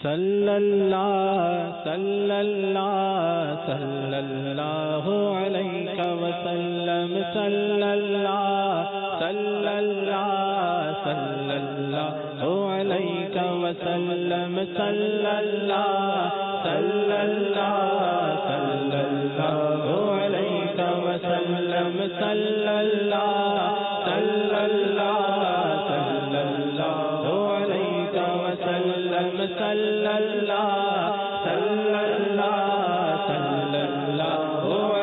صلی اللہ علیہ وسلم صلی اللہ علیہ وسلم صلی اللہ علیہ وسلم صلی اللہ علیہ وسلم صلی اللہ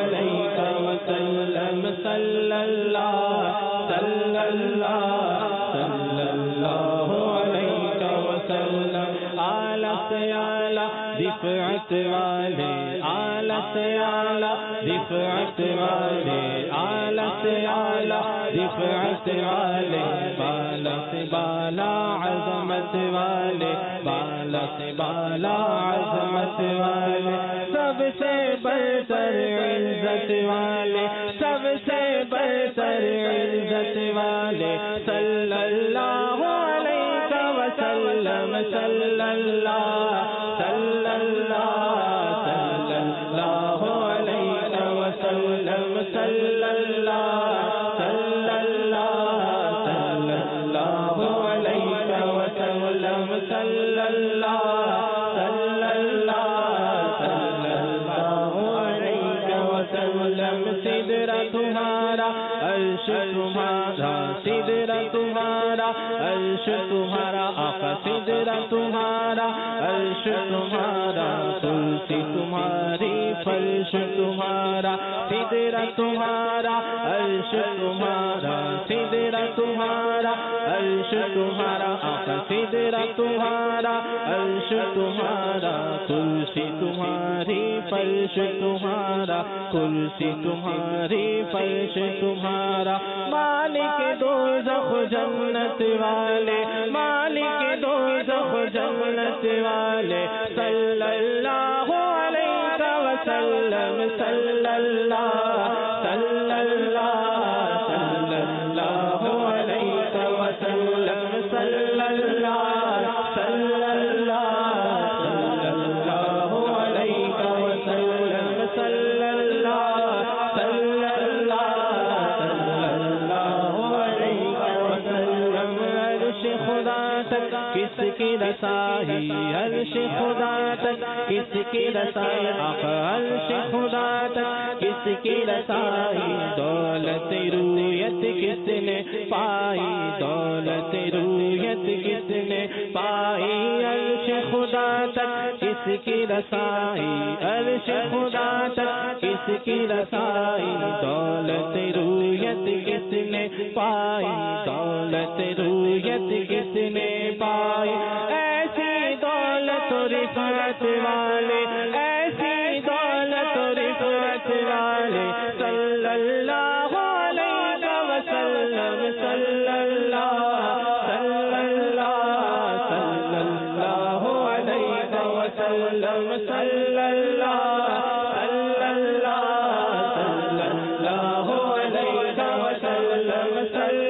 علیہ وسلم صلی اللہ علیہ وسلم اعلیٰ سے اعلیٰ رفعت والے اعلیٰ سے اعلیٰ رفعت والے اعلیٰ سے اعلیٰ رفعت والے بالا سے بالا عظمت والے بالا سے بالا عظمت والے سب سے برتر عزت والے سب سے برتر عزت والے صلی اللہ علیہ وسلم صلی اللہ علیہ وسلم صلی اللہ علیہ وسلم صلی اللہ علیہ وسلم سدرہ تمہارا عرش تمہارا سدرہ تمہارا عرش تمہارا آقا سدرہ تمہارا عرش تمہارا کرسی تمہاری فرش تمہارا سدرہ تمہارا عرش تمہارا سدرہ تمہارا عرش تمہارا آقا سدرہ تمہارا عرش تمہارا کرسی تمہاری فرش تمہارا کرسی تمہاری فرش تمہارا مالک دوزخ جنت والے مالک دوزخ جنت والے صلی اللہ علیہ وسلم صلی اللہ علیہ وسلم صلی اللہ علیہ وسلم صلی اللہ علیہ وسلم عرش خدا تک کس کی رسائی عرش خدا تک کس کی رسائی آقا عرش خدا تک کس کی رسائی دولت رویت کس نے پائی دولت رویت کس نے پائی عرش خدا تک کس کی رسائی عرش خدا تک کس کی رسائی دولت رویت کس نے پائی دولت رویت کس نے پائی ایسی دولت و رفعت والے ایسی دولت و رفعت والے صلی اللہ علیہ وسلم صلی اللہ علیہ وسلم صلی اللہ علیہ وسلم صلی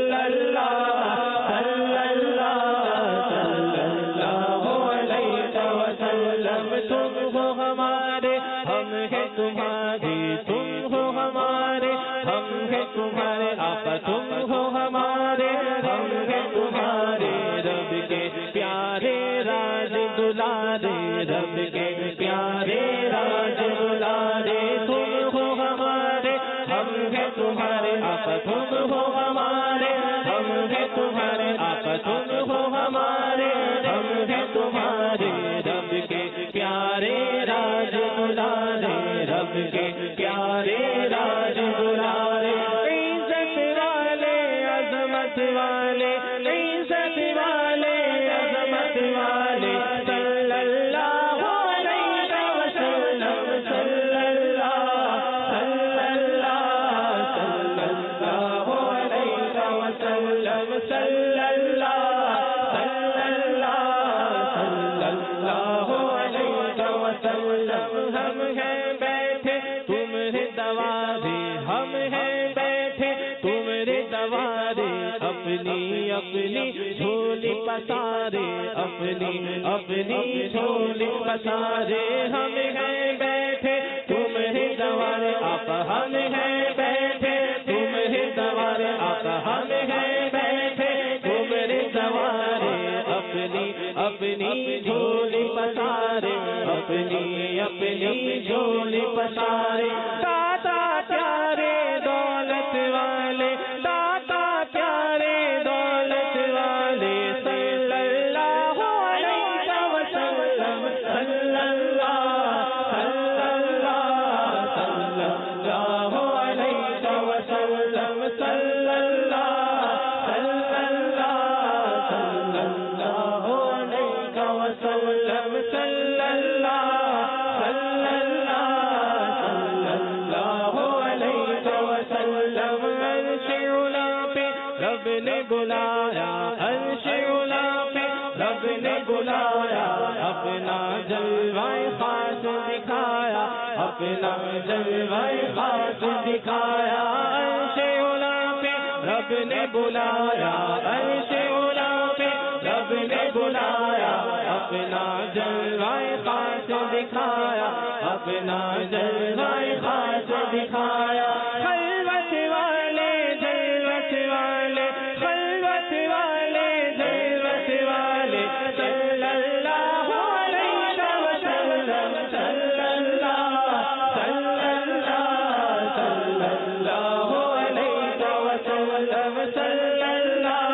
اللہ علیہ وسلم تم ہو ہمارے ہم ہیں تمہارے تم ہو ہمارے ہم ہیں تمہارے آقا تم ہو ہمارے ہم ہیں تمہارے رب کے پیارے راج دلارے رب کے پیارے راج دلارے تم ہو ہمارے ہم ہیں تمہارے آقا تم ہو ہمارے ہم ہیں تمہارے آقا تم ہو ہمارے ہم ہیں تمہارے رب کے پیارے راج دلارے رب کے پیارے راج دلارے عزت والے عظمت والے عزت والے عظمت والے صلی اللہ علیہ وسلم صلی اللہ علیہ وسلم صلی اللہ علیہ وسلم ہم ہیں بیٹھے تمہیں دوارے ہم ہیں بیٹھے تمہیں دوارے اپنی اپنی جھولی پسارے اپنی اپنی جھولی پسارے ہم ہیں بیٹھے تمہیں سوار آقا ہم ہیں بیٹھے تمہیں سوار آقا ہم ہیں بیٹھے تمہیں سوار اپنی اپنی جھولی پسارے اپنی اپنی جھولی پسارے داتا پیارے دولت والے داتا پیارے دولت والے صلی اللہ علیہ وسلم صلی اللہ علیہ وسلم صلی اللہ علیہ وسلم صلی رب نے بلایا عرش علا پہ رب نے بلایا اپنا جلوہ خاص دکھایا اپنا جلوہ خاص دکھایا عرش علا پہ رب نے بلایا عرش علا پہ رب نے بلایا اپنا جلوہ خاص دکھایا اپنا جلوہ خاص دکھایا خلوت والے جلوت والے خلوت والے جلوت والے صلی اللہ علیہ وسلم صلی اللہ علیہ وسلم صلی اللہ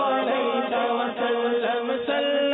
علیہ وسلم صلی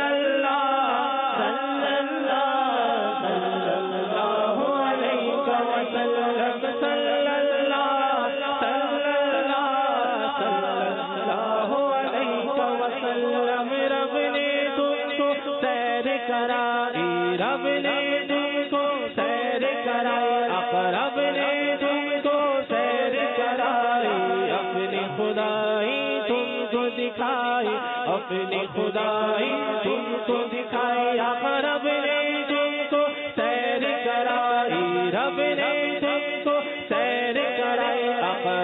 رب نے تم کو سیر کرائی رب نے تم کو سیر کرائی رب نے تم کو سیر کرائی اپنی خدائی تم کو دکھائی اپنی خدائی تم کو دکھائی رب نے تم کو سیر کرائی رب نے تم کو سیر کرائی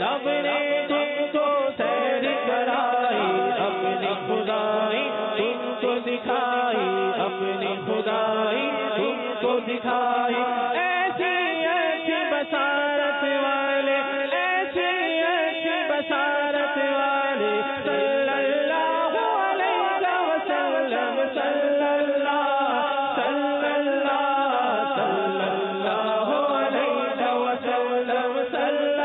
رب نے تم کو سیر کرائی اپنی خدائی تم کو دکھائی اپنی خدائی تم کو دکھائی ایسی ایسی بصارت والے ایسی ایسی بصارت والے صلی اللہ علیہ وسلم صلی اللہ علیہ وسلم صلی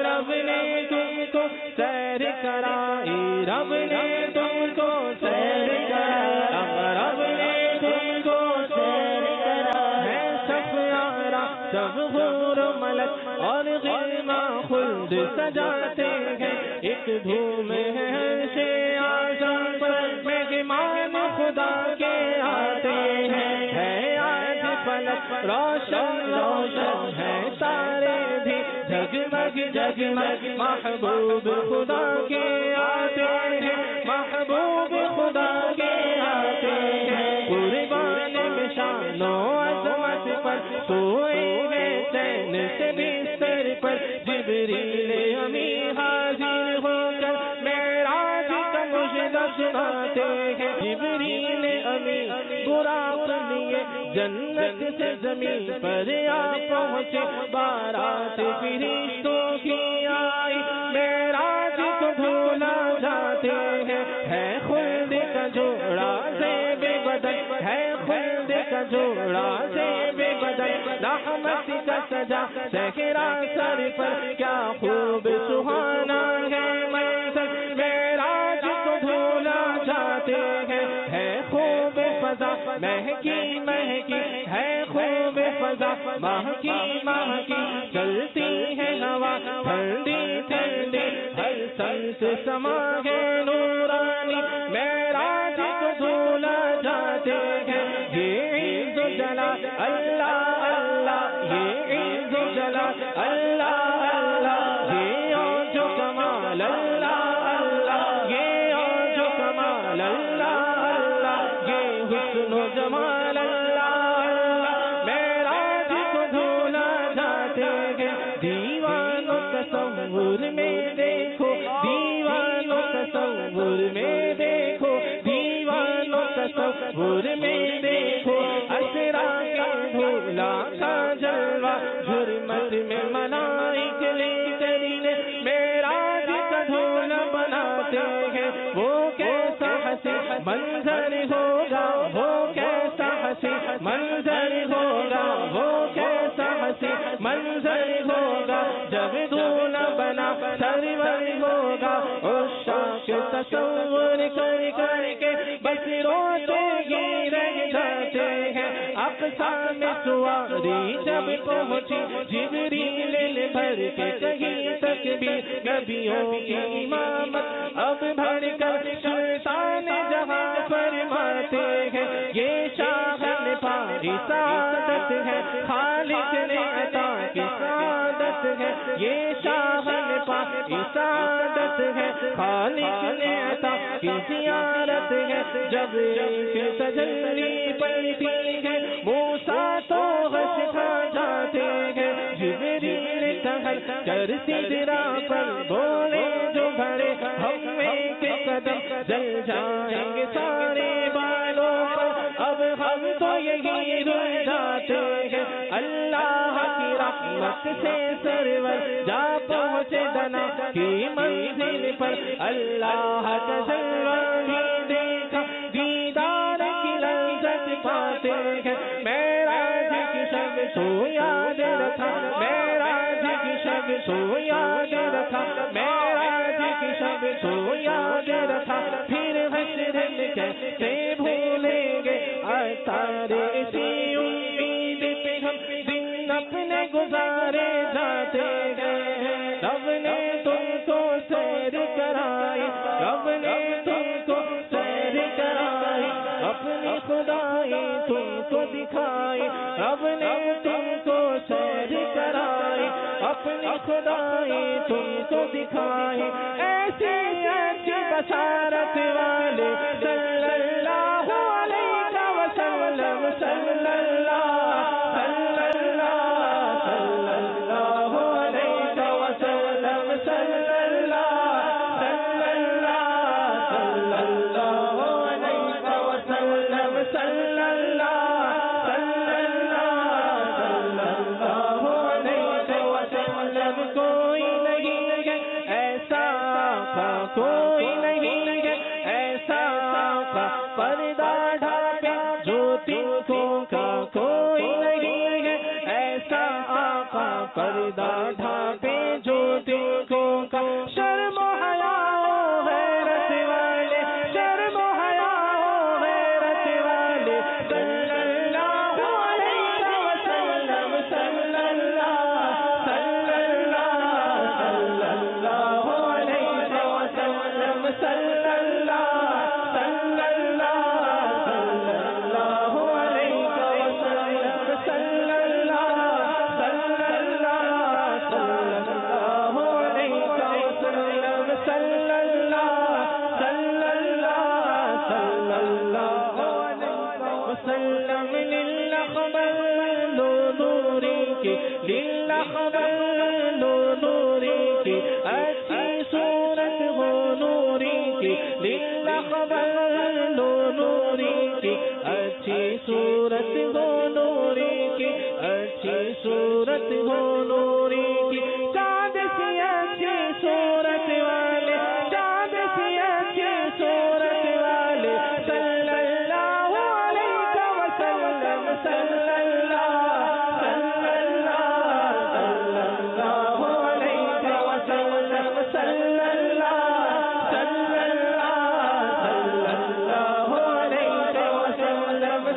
رب نے تم کو سیر کرائی رب نے تم کو سیر کرائی رب نے تم کو سیر کرائی ہے سب آرا سب حور و ملک اور غلما خلد سجاتے ہیں ایک دھوم ہے عرش اعظم پر مہمان خدا کے آتے ہیں ہے آج فلک روشن روشن ہے تارے بھی جگمگ جگمگ محبوب خدا کے آتے ہیں محبوب خدا کے آتے ہیں قربان میں شان و عظمت پر سوئے ہیں چین سے بستر پر جبریل امین حاضر ہو کر معراج کا مجدہ سناتے ہیں جبریل امین براق لیے جنت سے زمین پر آ پہنچے بارات فرشتوں کی آئی معراج کو بھولا جاتے ہیں ہے خلد کا جوڑا زیب بدن ہے خلد کا جوڑا زیب بدن رحمت کا سجا صحرا سر پر کیا خوب سہانا ہے منظر معراج کو بھولا جاتے ہیں ہے خوب فضا فضا مہکی مہکی ہے خوب فضا مہکی مہکی چلتی ہے ہوا ٹھنڈی ٹھنڈی ہر سنس سما ہے نورانی معراج کو دھولا جاتے ہیں یہ عز و جلال اللہ اللہ یہ عز و جلال اللہ اللہ یہ اور جو کمال اللہ اللہ یہ اور جو کمال اللہ اللہ یہ حسن و جمال اللہ اللہ معراج کو دھولا جاتے ہیں دیوانوں تصور میں دیکھو دیوانوں تصور میں دیکھو دیوانوں تصور میں دیکھو اسرا کا دھولا کا جلوہ حرمت میں ملائک لے کرین معراج کا دھولا بناتے ہیں وہ کیسا حسین منظر ہوگا وہ کیسا حسین منظر ہوگا وہ کیسا حسین منظر ہوگا جب دھولا بنا سرور ہوگا عشاق تصور کر کر کے بس روتے ہی رہ جاتے ہیں اقصی میں سواری جب پہنچی جبریل نے بھر کے کہیں تک بھی نبیوں کی امامت اب بھر کر سلطان جہاں فرماتے ہیں یہ شاہن پاری سعادت ہے خالق نے عطا کی سعادت ہے یہ شاہن پاری سعادت ہے خالق نے عطا کی زیارت ہے جب ایک تجلی پڑتی ہے موسیٰ تو غش کھا جاتے ہیں جبریل ٹہل کر سدرا پر بولے جو بھرے ہم ایک قدم جل جائیں گے سارے بالوں پر اب ہم تو یہی رہ جاتے ہیں اللہ کی رحمت سے سرور جا پہنچے دنا کی منزل پر اللہ کا جلوہ بھی دیکھا دیدار کی لذت پاتے ہیں معراج کی شب تو یاد رکھا معراج کی شب تو یاد رکھا معراج کی شب تو یاد رکھا پھر حشر کیسے بھولیں گے اتارے اسی امید پہ ہم دن اپنے گزارے جاتے ہیں رب نے تم کو سیر کرائی رب نے تم کو سیر کرائی اپنی خدائی تم کو دکھائی رب نے تم کو سیر کرائی اپنی خدائی تم کو دکھائی ایسی اچھی بشارت والے صلی اللہ علیہ وسلم صلی اللہ صلی اللہ صلی اللہ علیہ وسلم صلی اللہ صلی اللہ صلی اللہ علیہ وسلم صلی اللہ صلی اللہ صلی اللہ علیہ وسلم کوئی نہیں ہے ایسا کوئی نہیں ہے ایسا پردہ ڈھانپے جو تنکوں کا کوئی نہیں ہے ایسا آقا پردہ ڈھانپے جو تنکوں کا شرم و حیا و غیرت والے شرم و حیا و غیرت والے صلی اللہ علیہ وسلم صلی اللہ صلی اللہ صلی اللہ علیہ وسلم صلی اللہ صلی اللہ صلی اللہ علیہ وسلم صلی اللہ صلی اللہ صلی اللہ علیہ وسلم صلی اللہ صلی اللہ صلی اللہ علیہ وسلم للأخبر نوری کی للأخبر نوری کی اچھی صورت ہو نوری کی للأخبر نوری کی اچھی صورت ہو نوری کی اچھی صورت ہو نوری کی چاند سی اچھی صورت والے چاند سی اچھی صورت والے صلی اللہ علیہ وسلم صلی اللہ صلی اللہ صلی اللہ علیہ وسلم صلی اللہ صلی اللہ صلی اللہ علیہ وسلم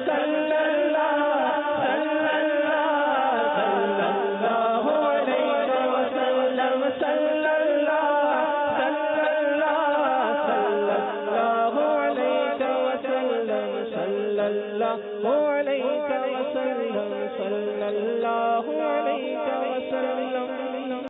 عليك وسلم صلى الله